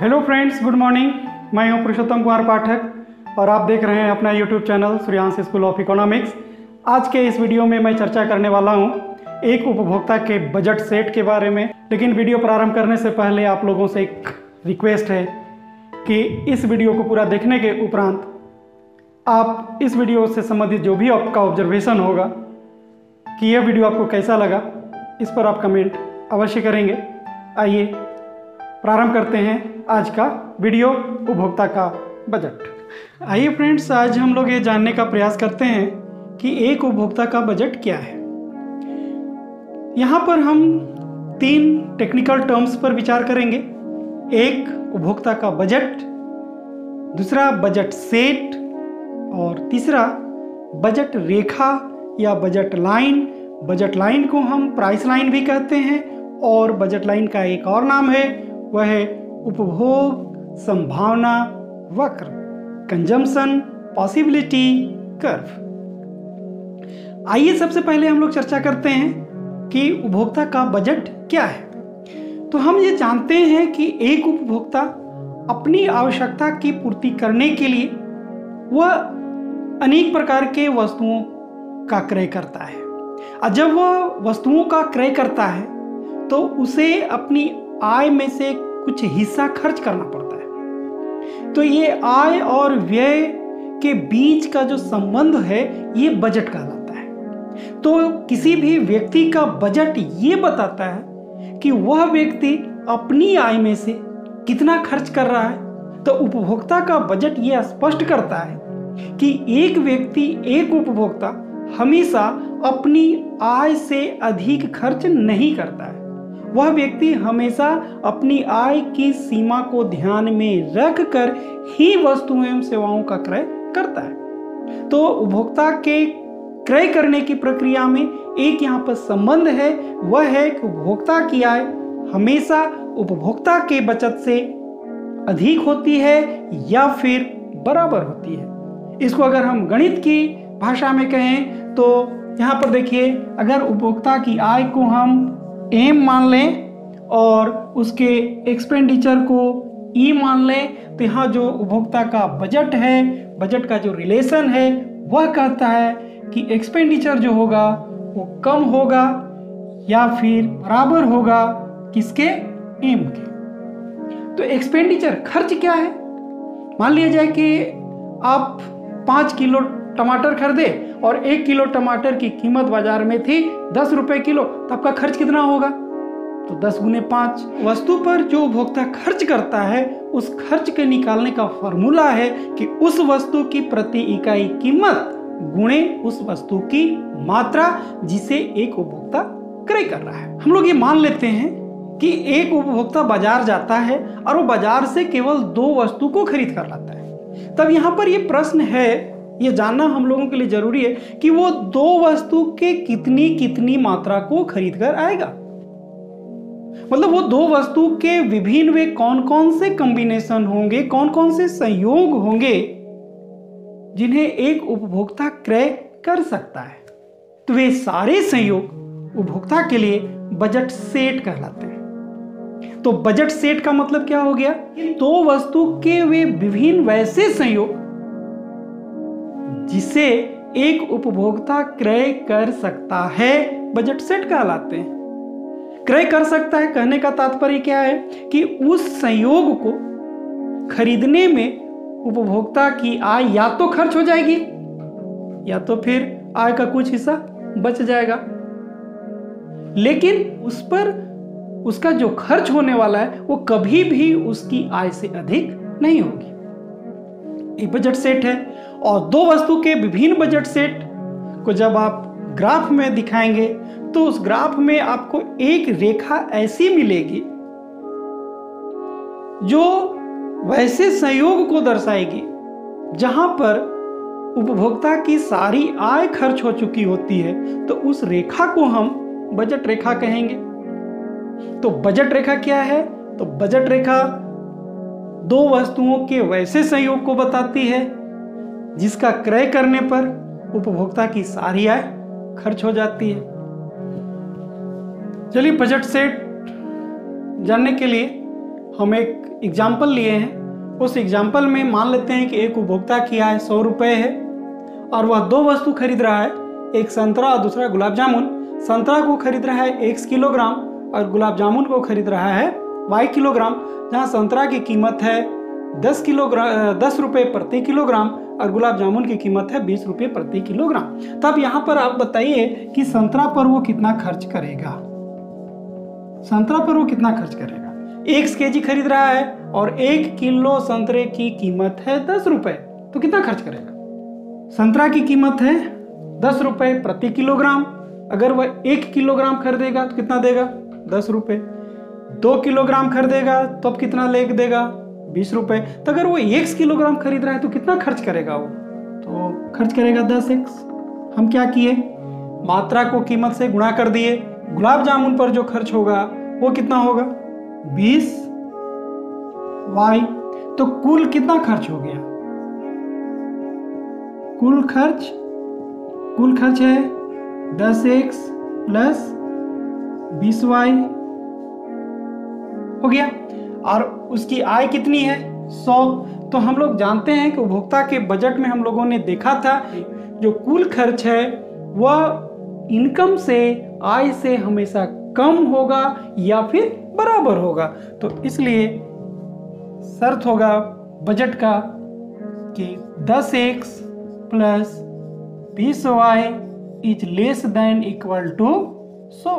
Hello friends, good morning. मैं हूं पुरुषोत्तम कुमार पाठक और आप देख रहे हैं अपना YouTube channel Suryansh school of economics. आज के इस वीडियो में मैं चर्चा करने वाला हूं एक उपभोक्ता के बजट सेट के बारे में। लेकिन वीडियो प्रारंभ करने से पहले आप लोगों से एक रिक्वेस्ट है कि इस वीडियो को पूरा देखने के उपरांत आप इस वीडियो से संबंधित जो भी आपका ऑब्जर्वेशन होगा कि यह वीडियो आपको कैसा लगा, इस पर आप कमेंट अवश्य करेंगे। आइए प्रारंभ करते हैं आज का वीडियो, उपभोक्ता का बजट। आइए फ्रेंड्स, आज हम लोग ये जानने का प्रयास करते हैं कि एक उपभोक्ता का बजट क्या है। यहाँ पर हम 3 टेक्निकल टर्म्स पर विचार करेंगे। एक उपभोक्ता का बजट, दूसरा बजट सेट और तीसरा बजट रेखा या बजट लाइन। बजट लाइन को हम प्राइस लाइन भी कहते हैं और बजट लाइन का एक और नाम है, वह है उपभोग संभावना वक्र, कंजम्पशन पॉसिबिलिटी कर्व। आइए सबसे पहले हम लोग चर्चा करते हैं कि उपभोक्ता का बजट क्या है। तो हम ये जानते हैं कि एक उपभोक्ता अपनी आवश्यकता की पूर्ति करने के लिए वह अनेक प्रकार के वस्तुओं का क्रय करता है और जब वह वस्तुओं का क्रय करता है तो उसे अपनी आय में से कुछ हिस्सा खर्च करना पड़ता है। तो ये आय और व्यय के बीच का जो संबंध है ये बजट कहलाता है। तो किसी भी व्यक्ति का बजट ये बताता है कि वह व्यक्ति अपनी आय में से कितना खर्च कर रहा है। तो उपभोक्ता का बजट ये स्पष्ट करता है कि एक व्यक्ति, एक उपभोक्ता हमेशा अपनी आय से अधिक खर्च नहीं करता है। वह व्यक्ति हमेशा अपनी आय की सीमा को ध्यान में रखकर ही वस्तुओं एवं सेवाओं का क्रय करता है। तो उपभोक्ता के क्रय करने की प्रक्रिया में एक यहाँ पर संबंध है, वह है कि उपभोक्ता की आय हमेशा उपभोक्ता के बचत से अधिक होती है या फिर बराबर होती है। इसको अगर हम गणित की भाषा में कहें तो यहाँ पर देखिए, अगर उपभोक्ता की आय को हम एम मान लें और उसके एक्सपेंडिचर को ई मान लें, तो यहाँ जो उपभोक्ता का बजट है, बजट का जो रिलेशन है वह कहता है कि एक्सपेंडिचर जो होगा वो कम होगा या फिर बराबर होगा किसके, एम के। तो एक्सपेंडिचर खर्च क्या है। मान लिया जाए कि आप 5 किलो टमाटर खरीदे और 1 किलो टमाटर की कीमत बाजार में थी 10 रुपए किलो, तो आपका खर्च कितना होगा, तो 10 गुने 5। वस्तु पर जो उपभोक्ता खर्च करता है उस खर्च के निकालने का फॉर्मूला है कि उस वस्तु की प्रति इकाई कीमत गुणे उस वस्तु की मात्रा जिसे एक उपभोक्ता क्रय कर रहा है। हम लोग ये मान लेते हैं कि एक उपभोक्ता बाजार जाता है और वो बाजार से केवल 2 वस्तु को खरीद कर लाता है। तब यहाँ पर ये प्रश्न है, ये जानना हम लोगों के लिए जरूरी है कि वो 2 वस्तु के कितनी मात्रा को खरीद कर आएगा। मतलब वो 2 वस्तु के विभिन्न वे कौन कौन से कॉम्बिनेशन होंगे, कौन कौन से संयोग होंगे जिन्हें एक उपभोक्ता क्रय कर सकता है। तो वे सारे संयोग उपभोक्ता के लिए बजट सेट कहलाते हैं। तो बजट सेट का मतलब क्या हो गया, 2 वस्तु के वे विभिन्न वैसे संयोग जिसे एक उपभोक्ता क्रय कर सकता है, बजट सेट कहलाते हैं। क्रय कर सकता है कहने का तात्पर्य क्या है कि उस संयोग को खरीदने में उपभोक्ता की आय या तो खर्च हो जाएगी या तो फिर आय का कुछ हिस्सा बच जाएगा, लेकिन उस पर उसका जो खर्च होने वाला है वो कभी भी उसकी आय से अधिक नहीं होगी। एक बजट सेट है। और 2 वस्तु के विभिन्न बजट सेट को जब आप ग्राफ में दिखाएंगे तो उस ग्राफ में आपको एक रेखा ऐसी मिलेगी जो वैसे संयोग को दर्शाएगी जहां पर उपभोक्ता की सारी आय खर्च हो चुकी होती है। तो उस रेखा को हम बजट रेखा कहेंगे। तो बजट रेखा क्या है, तो बजट रेखा 2 वस्तुओं के वैसे संयोग को बताती है जिसका क्रय करने पर उपभोक्ता की सारी आय खर्च हो जाती है। चलिए बजट सेट जानने के लिए हम एक एग्जाम्पल लिए हैं। उस एग्जाम्पल में मान लेते हैं कि एक उपभोक्ता की आय 100 रुपये है और वह 2 वस्तु खरीद रहा है, एक संतरा और दूसरा गुलाब जामुन। संतरा को खरीद रहा है X किलोग्राम और गुलाब जामुन को खरीद रहा है Y किलोग्राम। जहाँ संतरा की कीमत है 10 रुपये प्रति किलोग्राम और गुलाब जामुन की कीमत है 20 रुपये प्रति किलोग्राम। तब यहाँ पर आप बताइए कि संतरा पर वो कितना खर्च करेगा। संतरा पर वो कितना खर्च करेगा? 1 केजी खरीद रहा है और 1 किलो संतरे की कीमत है 10 रुपये, तो कितना खर्च करेगा? संतरा की कीमत है 10 रुपये प्रति किलोग्राम। अगर वह 1 किलोग्राम खरीदेगा तो कितना देगा? 10 रुपये। 2 किलोग्राम खरीदेगा तो अब कितना लेके देगा? 20 रुपये। तो अगर वो 1 किलोग्राम खरीद रहा है तो कितना खर्च करेगा वो? तो खर्च करेगा 10x। हम क्या किए? मात्रा को कीमत से गुणा कर दिए। गुलाब जामुन पर जो खर्च होगा वो कितना होगा? 20y। तो कुल कितना खर्च हो गया? कुल खर्च है 10x प्लस 20y हो गया। और उसकी आय कितनी है? 100। तो हम लोग जानते हैं कि उपभोक्ता के बजट में हम लोगों ने देखा था जो कुल खर्च है वह इनकम से, आय से हमेशा कम होगा या फिर बराबर होगा। तो इसलिए शर्त होगा बजट का कि 10x plus 20y is less than equal to 100।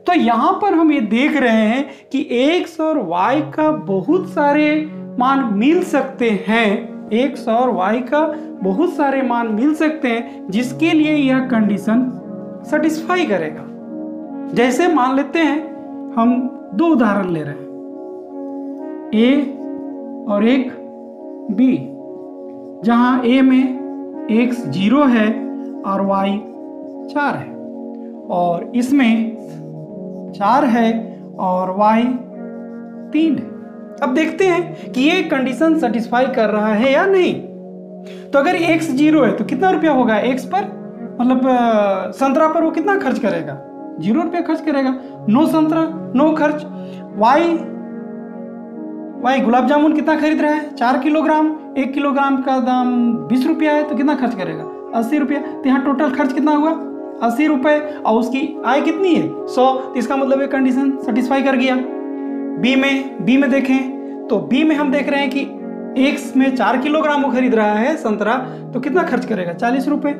तो यहां पर हम ये देख रहे हैं कि x और y का बहुत सारे मान मिल सकते हैं। x और y का बहुत सारे मान मिल सकते हैं जिसके लिए यह कंडीशन सेटिस्फाई करेगा। जैसे मान लेते हैं हम 2 उदाहरण ले रहे हैं, a और एक b, जहां a में x 0 है और y 4 है और इसमें 4 है और y 3 है। अब देखते हैं कि ये कंडीशन सेटिस्फाई कर रहा है या नहीं। तो अगर x 0 है तो कितना रुपया होगा x पर, मतलब संतरा पर वो कितना खर्च करेगा? 0 रुपया खर्च करेगा। नो संतरा, नो खर्च। y गुलाब जामुन कितना खरीद रहा है? 4 किलोग्राम। 1 किलोग्राम का दाम 20 रुपया है तो कितना खर्च करेगा? 80 रुपया। तो यहाँ टोटल खर्च कितना हुआ? 80 रुपये और उसकी आय कितनी है? 100। तो इसका मतलब ये कंडीशन सेटिस्फाई कर गया। बी में देखें तो बी में हम देख रहे हैं कि x में 4 किलोग्राम वो खरीद रहा है संतरा, तो कितना खर्च करेगा? 40 रुपये।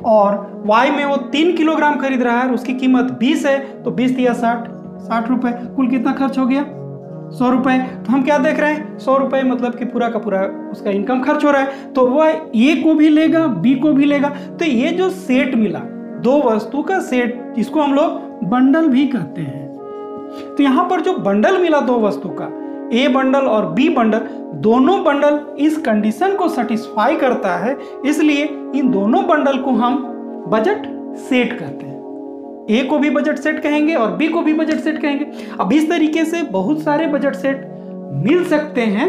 और y में वो 3 किलोग्राम खरीद रहा है और उसकी कीमत 20 है, तो 20 दिया 60 रुपये। कुल कितना खर्च हो गया? 100 रुपये। तो हम क्या देख रहे हैं? 100 रुपये मतलब कि पूरा का पूरा उसका इनकम खर्च हो रहा है। तो वह ए को भी लेगा, बी को भी लेगा। तो ये जो सेट मिला, 2 वस्तु का सेट, इसको हम लोग बंडल भी कहते हैं। तो यहां पर जो बंडल मिला 2 वस्तु का, ए बंडल और बी बंडल, दोनों बंडल इस कंडीशन को सेटिस्फाई करता है, इसलिए इन दोनों बंडल को हम बजट सेट कहते हैं। ए को भी बजट सेट कहेंगे और बी को भी बजट सेट कहेंगे। अब इस तरीके से बहुत सारे बजट सेट मिल सकते हैं।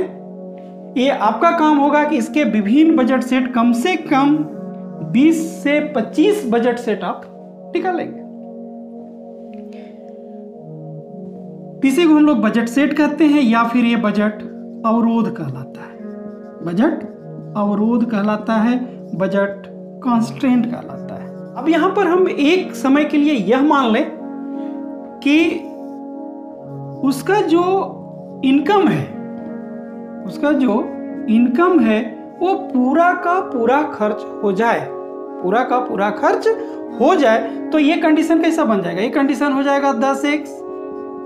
ये आपका काम होगा कि इसके विभिन्न बजट सेट कम से कम 20 से 25 बजट सेट आप निकालेंगे। इसी को हम लोग बजट सेट कहते हैं या फिर ये बजट अवरोध कहलाता है। बजट अवरोध कहलाता है, बजट कॉन्स्ट्रेंट कहलाता है। अब यहां पर हम एक समय के लिए यह मान लें कि उसका जो इनकम है वो पूरा का पूरा खर्च हो जाए, पूरा का पूरा खर्च हो जाए। तो ये कंडीशन कैसा बन जाएगा? ये कंडीशन हो जाएगा 10x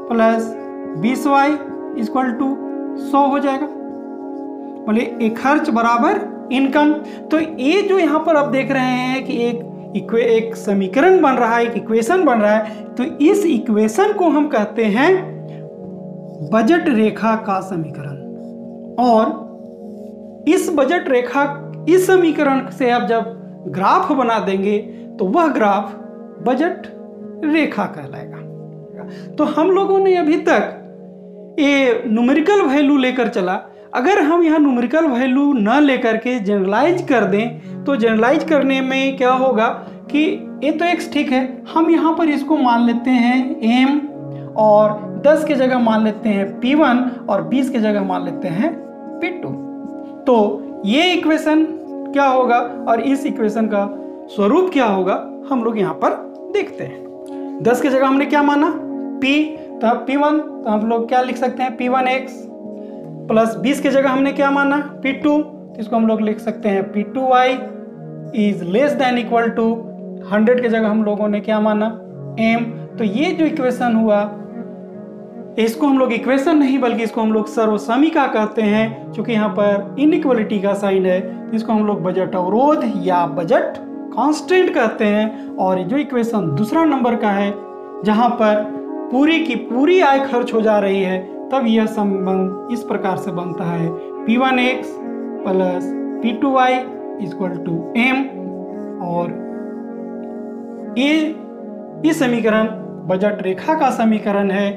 plus 20y equal to 100 हो जाएगा। बोले एक खर्च बराबर इनकम। तो ये जो यहाँ पर आप देख रहे हैं कि एक समीकरण बन रहा है, एक इक्वेशन बन रहा है, तो इस इक्वेशन को हम कहते हैं बजट रेखा का समीकरण। और इस बजट रेखा, इस समीकरण से आप जब ग्राफ बना देंगे तो वह ग्राफ बजट रेखा कहलाएगा। तो हम लोगों ने अभी तक ये न्यूमेरिकल वैल्यू लेकर चला। अगर हम यहाँ न्यूमेरिकल वैल्यू न लेकर के जनरलाइज कर दें तो जनरलाइज करने में क्या होगा कि ये तो x ठीक है, हम यहाँ पर इसको मान लेते हैं m और 10 की जगह मान लेते हैं P1 और 20 की जगह मान लेते हैं P2। तो ये इक्वेशन क्या होगा और इस इक्वेशन का स्वरूप क्या होगा हम लोग यहाँ पर देखते हैं। 10 की जगह हमने क्या माना P, तो P1, तो हम लोग क्या लिख सकते हैं P1x, प्लस 20 की जगह हमने क्या माना P2, तो इसको हम लोग लिख सकते हैं P2y is less than equal to 100 की जगह हम लोगों ने क्या माना m। तो ये जो इक्वेशन हुआ इसको हम लोग इक्वेशन नहीं बल्कि इसको हम लोग सर्वसमीका कहते हैं, क्योंकि यहाँ पर इनइक्वलिटी का साइन है, तो इसको हम लोग बजट अवरोध या बजट कांस्टेंट कहते हैं। और जो इक्वेशन दूसरा नंबर का है जहाँ पर पूरी की पूरी आय खर्च हो जा रही है, तब यह संबंध इस प्रकार से बनता है P1x plus P2y equal to m। और ये समीकरण बजट रेखा का समीकरण है।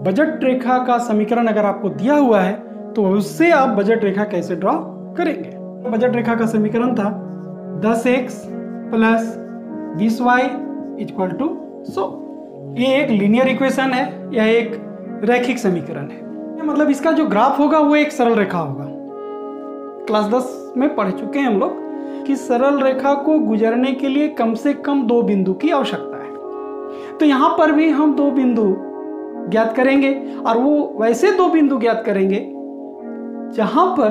बजट रेखा का समीकरण अगर आपको दिया हुआ है तो उससे आप बजट रेखा कैसे ड्रॉ करेंगे। बजट रेखा का समीकरण था 10x plus 20y equal to 100। ये एक लीनियर इक्वेशन है, यह एक रैखिक समीकरण है। मतलब इसका जो ग्राफ होगा वो एक सरल रेखा होगा। क्लास 10 में पढ़ चुके हैं हम लोग कि सरल रेखा को गुजरने के लिए कम से कम 2 बिंदु की आवश्यकता है। तो यहाँ पर भी हम 2 बिंदु ज्ञात करेंगे और वो वैसे 2 बिंदु ज्ञात करेंगे जहां पर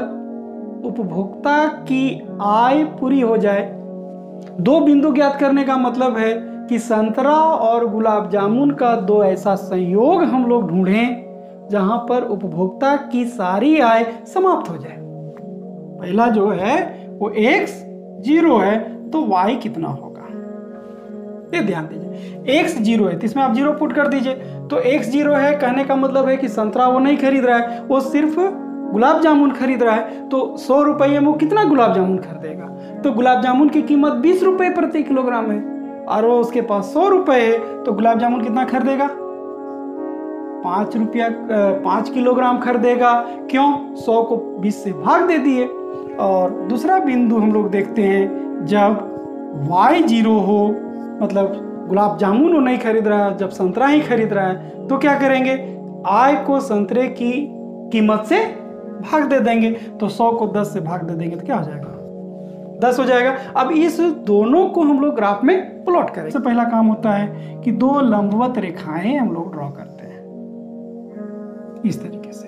उपभोक्ता की आय पूरी हो जाए। 2 बिंदु ज्ञात करने का मतलब है कि संतरा और गुलाब जामुन का 2 ऐसा संयोग हम लोग ढूंढें जहां पर उपभोक्ता की सारी आय समाप्त हो जाए। पहला जो है वो x 0 है तो y कितना होगा ये ध्यान दीजिए। x 0 है तो इसमें आप 0 पुट कर दीजिए। तो x 0 है कहने का मतलब है कि संतरा वो नहीं खरीद रहा है, वो सिर्फ गुलाब जामुन खरीद रहा है। तो 100 रुपये में वो कितना गुलाब जामुन खरीदेगा, तो गुलाब जामुन की कीमत 20 रुपये प्रति किलोग्राम है और वो उसके पास 100 रुपये है, तो गुलाब जामुन कितना खरीदेगा 5 किलोग्राम खरीदेगा। क्यों, 100 को 20 से भाग दे दिए। और दूसरा बिंदु हम लोग देखते हैं जब y 0 हो, मतलब गुलाब जामुन वो नहीं खरीद रहा है, जब संतरा ही खरीद रहा है, तो क्या करेंगे आय को संतरे की कीमत से भाग दे देंगे। तो 100 को 10 से भाग दे देंगे तो क्या हो जाएगा 10 हो जाएगा। अब इस दोनों को हम लोग ग्राफ में प्लॉट करें। सबसे पहला काम होता है कि 2 लंबवत रेखाएं हम लोग ड्रॉ करते हैं इस तरीके से।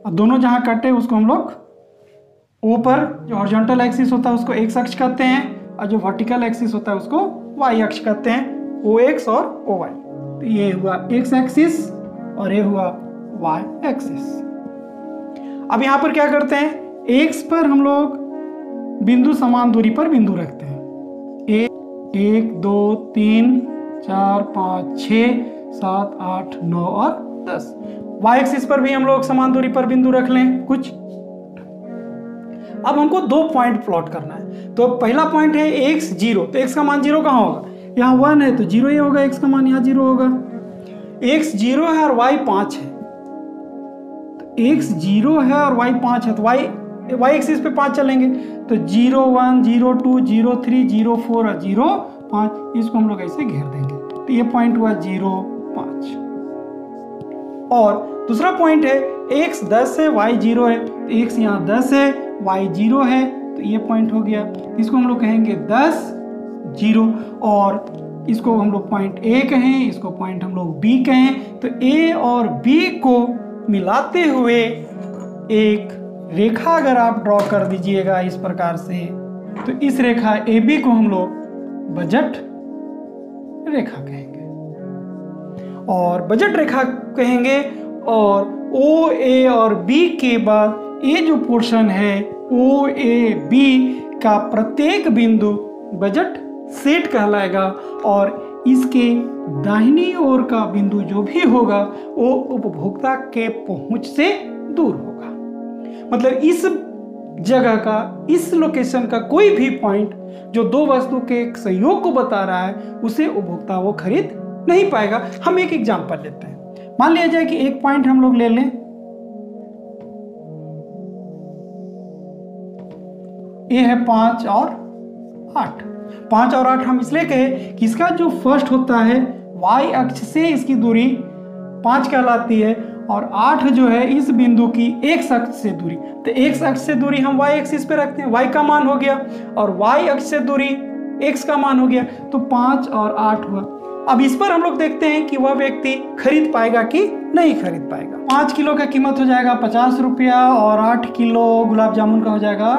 अब दोनों जहां कटे उसको हम लोग ऊपर जो हॉरिजॉन्टल एक्सिस होता है उसको x अक्ष कहते हैं और जो वर्टिकल एक्सिस होता है उसको y अक्ष कहते हैं, OX और OY। तो ये हुआ x एक्सिस और ये हुआ y एक्सिस। अब यहाँ पर क्या करते हैं, x पर हम लोग बिंदु समान दूरी पर बिंदु रखते हैं। 1 2 3 4 5 6 7 8 9 और 10। y एक्सिस पर भी हम लोग समान दूरी पर बिंदु रख लें कुछ। अब हमको 2 पॉइंट प्लॉट करना है। तो पहला पॉइंट है x 0, तो x का मान 0 कहाँ होगा, यहाँ 1 है तो 0 ही होगा, x का मान यहाँ 0 होगा। x 0 है और y 5 है, तो x 0 है और y 5 है, तो y एक्सिस पे 5 चलेंगे, तो 0 1 0 2 0 3 0 4 और 0 5, इसको हम लोग ऐसे घेर देंगे। तो ये पॉइंट हुआ 0 5। और दूसरा पॉइंट है x 10 है y 0 है, तो x यहाँ 10 है y 0 है, तो ये पॉइंट हो गया। इसको हम लोग कहेंगे 10 0 और इसको हम लोग पॉइंट A कहें, इसको पॉइंट हम लोग B कहें। तो A और B को मिलाते हुए एक रेखा अगर आप ड्रॉ कर दीजिएगा इस प्रकार से, तो इस रेखा AB को हम लोग बजट रेखा कहेंगे और बजट रेखा कहेंगे। और OA और B के बाद ये जो पोर्शन है OAB का प्रत्येक बिंदु बजट सेट कहलाएगा और इसके दाहिनी ओर का बिंदु जो भी होगा वो उपभोक्ता के पहुंच से दूर होगा। मतलब इस जगह का, इस लोकेशन का कोई भी पॉइंट जो 2 वस्तु के एक संयोग को बता रहा है उसे उपभोक्ता वो खरीद नहीं पाएगा। हम एक एग्जांपल लेते हैं। मान लिया जाए कि एक पॉइंट हम लोग ले लें, ये है 5 और 8। 5 और 8 हम इसलिए कहे कि इसका जो फर्स्ट होता है y अक्ष से इसकी दूरी 5 कहलाती है और 8 जो है इस बिंदु की x अक्ष से दूरी। तो x अक्ष से दूरी हम y एक्सिस पे रखते हैं, y का मान हो गया, और y अक्ष से दूरी x का मान हो गया, तो 5 और 8 हुआ। अब इस पर हम लोग देखते हैं कि वह व्यक्ति खरीद पाएगा कि नहीं खरीद पाएगा। 5 किलो का कीमत हो जाएगा 50 रुपया और 8 किलो गुलाब जामुन का हो जाएगा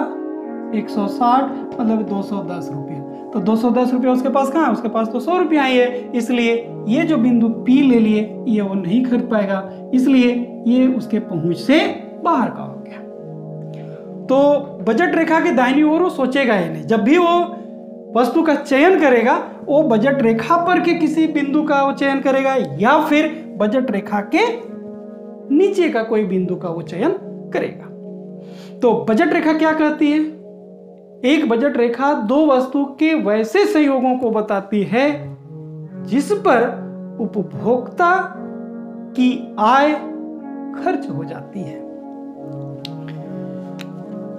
160, मतलब 210 रुपया। तो 210 रुपया उसके पास कहाँ है, उसके पास तो 100 रुपया ही है, इसलिए ये जो बिंदु P ले लिए ये वो नहीं खरीद पाएगा, इसलिए ये उसके पहुंच से बाहर का हो गया। तो बजट रेखा के दाहिनी ओर वो सोचेगा ही नहीं। जब भी वो वस्तु का चयन करेगा वो बजट रेखा पर के किसी बिंदु का वो चयन करेगा या फिर बजट रेखा के नीचे का कोई बिंदु का वो चयन करेगा। तो बजट रेखा क्या कहती है? एक बजट रेखा दो वस्तु के वैसे संयोगों को बताती है जिस पर उपभोक्ता की आय खर्च हो जाती है।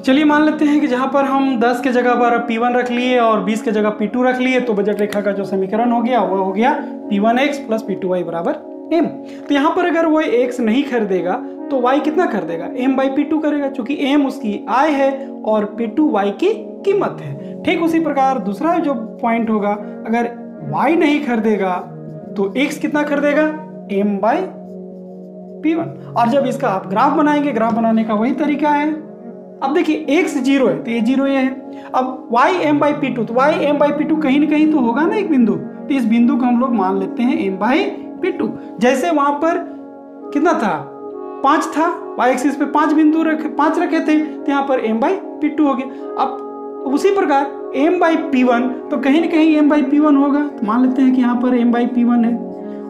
चलिए मान लेते हैं कि जहां पर हम 10 के जगह पर P1 रख लिए और 20 के जगह P2 रख लिए, तो बजट रेखा का जो समीकरण हो गया वो हो गया P1x प्लस P2y बराबर m। तो यहां पर अगर वो x नहीं खरीदेगा तो y कितना खरीदेगा, m बाई P2 करेगा, चूंकि m उसकी आय है और P2 y की कीमत है। ठीक उसी प्रकार दूसरा जो पॉइंट होगा, अगर y नहीं खरीदेगा तो x कितना खरीदेगा, m बाई P1। और जब इसका आप ग्राफ बनाएंगे, ग्राफ बनाने का वही तरीका है। अब देखिए x 0 है तो ये 0 ये है। अब y m बाई P2, तो y m बाई P2 कहीं ना कहीं तो होगा ना एक बिंदु, तो इस बिंदु को हम लोग मान लेते हैं m बाई P2। जैसे वहां पर कितना था, 5 था, y एक्सिस पे 5 बिंदु पांच रखे थे, तो यहाँ पर m बाई P2 हो गया। अब उसी प्रकार m बाई P1 तो कहीं ना कहीं m बाई P1 होगा, तो मान लेते हैं कि यहाँ पर m बाई P1 है,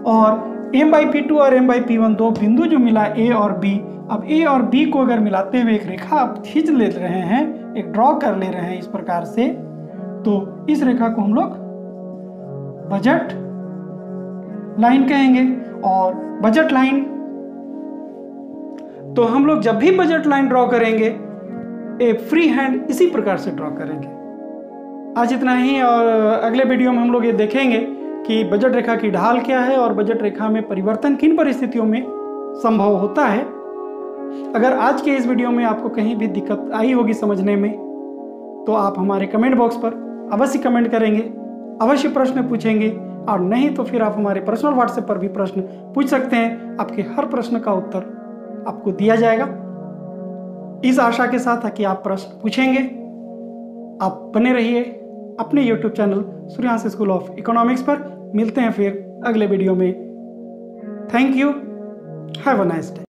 और m बाई P2 और m बाई P1 दो बिंदु जो मिला a और b। अब a और b को अगर मिलाते हुए एक रेखा आप खींच ले रहे हैं, एक ड्रॉ कर ले रहे हैं इस प्रकार से, तो इस रेखा को हम लोग बजट लाइन कहेंगे। और बजट लाइन, तो हम लोग जब भी बजट लाइन ड्रॉ करेंगे एक फ्री हैंड इसी प्रकार से ड्रॉ करेंगे। आज इतना ही, और अगले वीडियो में हम लोग ये देखेंगे कि बजट रेखा की ढाल क्या है और बजट रेखा में परिवर्तन किन परिस्थितियों में संभव होता है। अगर आज के इस वीडियो में आपको कहीं भी दिक्कत आई होगी समझने में, तो आप हमारे कमेंट बॉक्स पर अवश्य कमेंट करेंगे, अवश्य प्रश्न पूछेंगे, और नहीं तो फिर आप हमारे पर्सनल व्हाट्सएप पर भी प्रश्न पूछ सकते हैं। आपके हर प्रश्न का उत्तर आपको दिया जाएगा, इस आशा के साथ कि आप प्रश्न पूछेंगे। आप बने रहिए अपने YouTube channel Suryansh school of economics पर। मिलते हैं फिर अगले वीडियो में। Thank you, have a nice day.